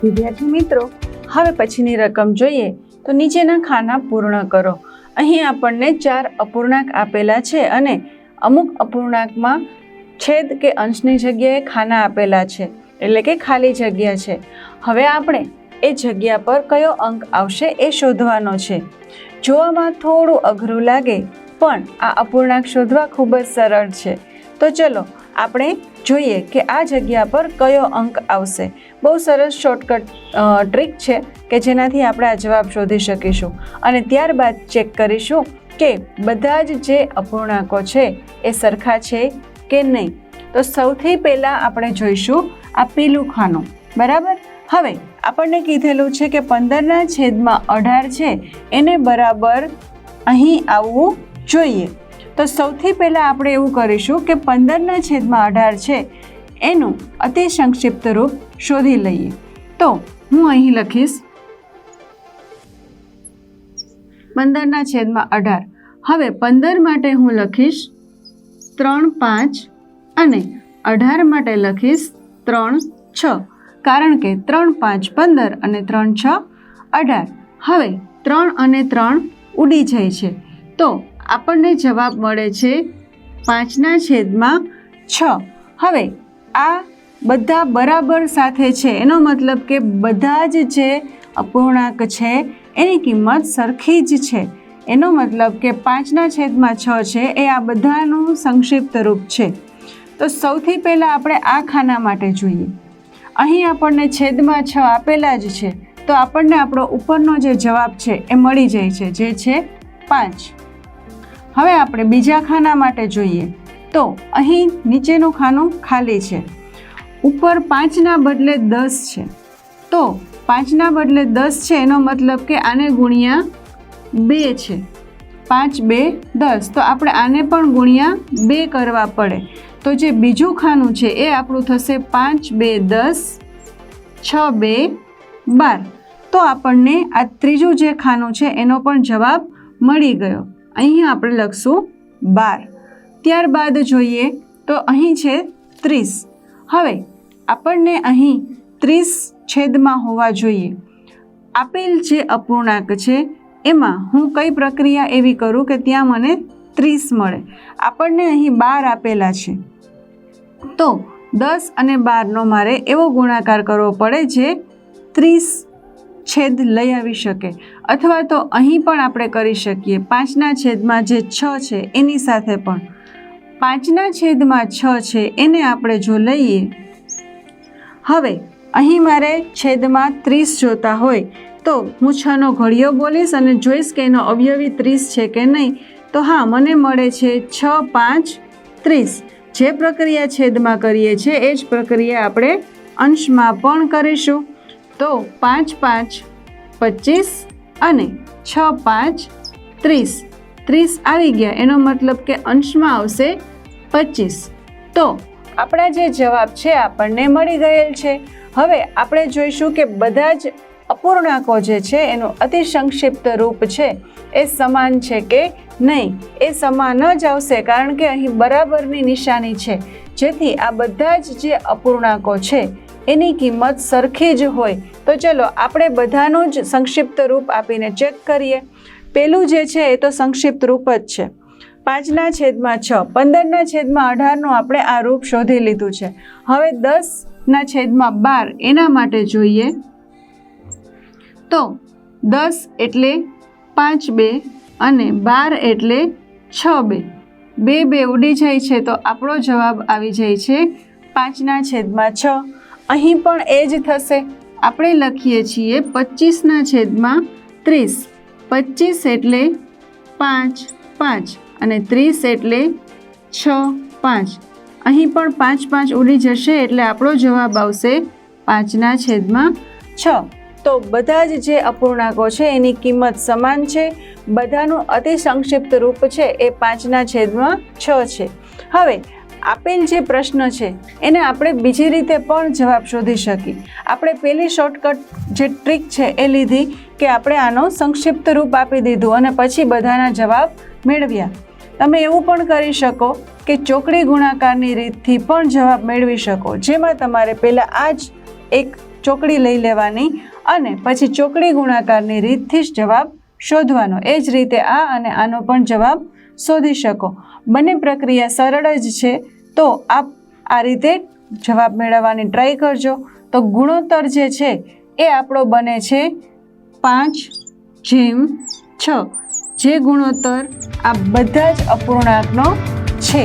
વિદ્યાર્થી મિત્રો, હવે પછીની રકમ જોઈએ તો નીચેના ખાના પૂર્ણ કરો. અહીં આપણને 4 અપૂર્ણાંક આપેલા છે અને અમુક અપૂર્ણાંકમાં છેદ કે અંશની જગ્યાએ ખાના આપેલા છે, એટલે કે ખાલી જગ્યા છે. હવે આપણે એ જગ્યા પર કયો અંક આવશે એ શોધવાનો છે. જોવામાં થોડું અઘરું લાગે પણ આ અપૂર્ણાંક શોધવા ખૂબ જ સરળ છે. તો ચલો આપણે જોઈએ કે આ જગ્યા પર કયો અંક આવશે. બહુ સરસ શોર્ટકટ ટ્રીક છે કે જેનાથી આપણે આ જવાબ શોધી શકીશું અને ત્યારબાદ ચેક કરીશું કે બધા જ જે અપૂર્ણાંકો છે એ સરખા છે કે નહીં. તો સૌથી પહેલાં આપણે જોઈશું આ પેલું ખાનું, બરાબર. હવે આપણને કીધેલું છે કે 15/18 છે એને બરાબર અહીં આવવું જોઈએ. તો સૌથી પહેલાં આપણે એવું કરીશું કે 15/18 છે એનું અતિ સંક્ષિપ્ત રૂપ શોધી લઈએ. તો હું અહીં લખીશ 15/18. હવે 15 માટે હું લખીશ 3 5 અને 18 માટે લખીશ 3 6, કારણ કે 3 5 15 અને 3 6 18. હવે 3 અને 3 ઉડી જાય છે તો આપણને જવાબ મળે છે 5/6. હવે આ બધા બરાબર સાથે છે, એનો મતલબ કે બધા જ જે અપૂર્ણાંક છે એની કિંમત સરખી જ છે. એનો મતલબ કે 5/6 છે એ આ બધાનું સંક્ષિપ્ત રૂપ છે. તો સૌથી પહેલાં આપણે આ ખાના માટે જોઈએ. અહીં આપણને છેદમાં 6 આપેલા જ છે તો આપણને આપણો ઉપરનો જે જવાબ છે એ મળી જાય છે, જે છે 5. હવે આપણે બીજા ખાના માટે જોઈએ તો અહીં નીચેનું ખાનું ખાલી છે. ઉપર 5ના બદલે 10 છે તો 5ના બદલે 10 છે એનો મતલબ કે આને ગુણ્યા 2 છે. 5 2 10, તો આપણે આને પણ ગુણ્યા 2 કરવા પડે. તો જે બીજું ખાનું છે એ આપણું થશે 5 2 10, 6 2 12. તો આપણને આ ત્રીજું જે ખાનું છે એનો પણ જવાબ મળી ગયો. અહીં આપણે લખશું 12. ત્યારબાદ જોઈએ તો અહીં છે 30. હવે આપણને અહીં 30 છેદમાં હોવા જોઈએ. આપેલ જે અપૂર્ણાંક છે એમાં હું કઈ પ્રક્રિયા એવી કરું કે ત્યાં મને 30 મળે. આપણને અહીં 12 આપેલા છે તો 10 અને 12નો મારે એવો ગુણાકાર કરવો પડે જે 30 છેદ લઈ આવી શકે. અથવા તો અહીં પણ આપણે કરી શકીએ 5/6 જે 6 છે એની સાથે પણ 5/6 છે એને આપણે જો લઈએ. હવે અહીં મારે છેદમાં 30 જોતા હોય તો હું 6નો ઘડિયો બોલીશ અને જોઈશ કે એનો અવયવી 30 છે કે નહીં. તો હા, મને મળે છે 6 5 30. જે પ્રક્રિયા છેદમાં કરીએ છીએ એ જ પ્રક્રિયા આપણે અંશમાં પણ કરીશું. તો 5 5 25 અને 6 5 30. 30 આવી ગયા, એનો મતલબ કે અંશમાં આવશે 25. તો આપણા જે જવાબ છે આપણને મળી ગયેલ છે. હવે આપણે જોઈશું કે બધા જ અપૂર્ણાંકો જે છે એનું અતિ સંક્ષિપ્ત રૂપ છે એ સમાન છે કે નહીં. એ સમાન જ આવશે કારણ કે અહીં બરાબરની નિશાની છે, જેથી આ બધા જ જે અપૂર્ણાંકો છે એની કિંમત સરખી જ હોય. તો ચલો આપણે બધાનું જ સંક્ષિપ્ત રૂપ આપીને ચેક કરીએ. પેલું જે છે એ તો સંક્ષિપ્ત રૂપ જ છે, 5/6. 15/18નું આપણે આ રૂપ શોધી લીધું છે. હવે 10/12 એના માટે જોઈએ તો 10 એટલે 5 2 અને 12 એટલે 6 2. 2 2 ઉડી જાય છે તો આપણો જવાબ આવી જાય છે 5/6. અહીં પણ એ જ થશે. આપણે લખીએ છીએ 25/30. 25 એટલે 5 5 અને 30 એટલે 6 5. અહીં પણ 5 5 ઉડી જશે એટલે આપણો જવાબ આવશે 5/6. તો બધા જ જે અપૂર્ણાંકો છે એની કિંમત સમાન છે. બધાનું અતિ સંક્ષિપ્ત રૂપ છે એ 5/6 છે. હવે આપેલ જે પ્રશ્ન છે એને આપણે બીજી રીતે પણ જવાબ શોધી શકીએ. આપણે પહેલી શોર્ટકટ જે ટ્રીક છે એ લીધી કે આપણે આનો સંક્ષિપ્ત રૂપ આપી દીધું અને પછી બધાના જવાબ મેળવ્યા. તમે એવું પણ કરી શકો કે ચોકડી ગુણાકારની રીતથી પણ જવાબ મેળવી શકો, જેમાં તમારે પહેલાં આ જ એક ચોકડી લઈ લેવાની અને પછી ચોકડી ગુણાકારની રીતથી જ જવાબ શોધવાનો. એ જ રીતે આ અને આનો પણ જવાબ શોધી શકો. બંને પ્રક્રિયા સરળ જ છે. તો આપ આ રીતે જવાબ મેળવવાની ટ્રાય કરજો. તો ગુણોત્તર જે છે એ આપણો બને છે 5:6, જે ગુણોત્તર આ બધા જ અપૂર્ણાંકનો છે.